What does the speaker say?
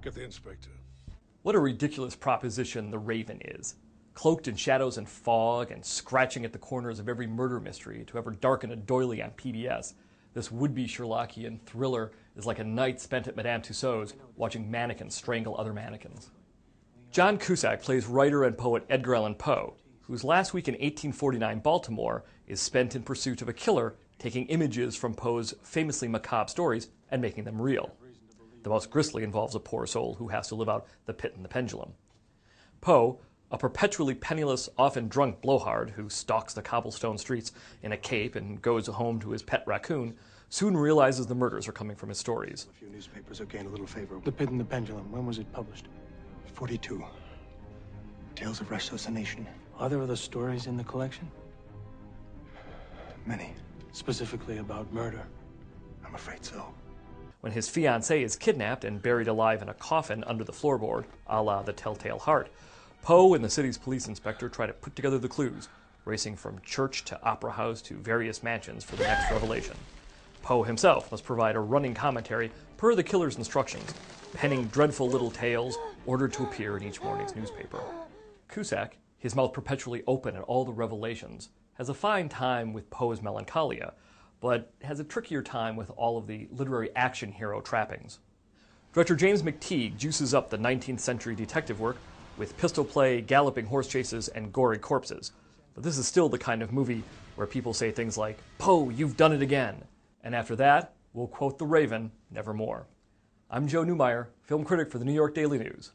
Get the inspector. What a ridiculous proposition the Raven is. Cloaked in shadows and fog and scratching at the corners of every murder mystery to ever darken a doily on PBS, this would-be Sherlockian thriller is like a night spent at Madame Tussauds watching mannequins strangle other mannequins. John Cusack plays writer and poet Edgar Allan Poe, whose last week in 1849 Baltimore is spent in pursuit of a killer taking images from Poe's famously macabre stories and making them real. The most grisly involves a poor soul who has to live out the pit and the pendulum. Poe, a perpetually penniless, often drunk blowhard who stalks the cobblestone streets in a cape and goes home to his pet raccoon, soon realizes the murders are coming from his stories. A few newspapers have gained a little favor. The Pit and the Pendulum, when was it published? 42. Tales of ratiocination. Are there other stories in the collection? Many. Specifically about murder? I'm afraid so. When his fiancée is kidnapped and buried alive in a coffin under the floorboard, a la The Telltale Heart, Poe and the city's police inspector try to put together the clues, racing from church to opera house to various mansions for the next revelation. Poe himself must provide a running commentary per the killer's instructions, penning dreadful little tales ordered to appear in each morning's newspaper. Cusack, his mouth perpetually open at all the revelations, has a fine time with Poe's melancholia, but has a trickier time with all of the literary action hero trappings. Director James McTeague juices up the 19th century detective work with pistol play, galloping horse chases, and gory corpses. But this is still the kind of movie where people say things like, "Poe, you've done it again." And after that, we'll quote the Raven, nevermore. I'm Joe Newmeyer, film critic for the New York Daily News.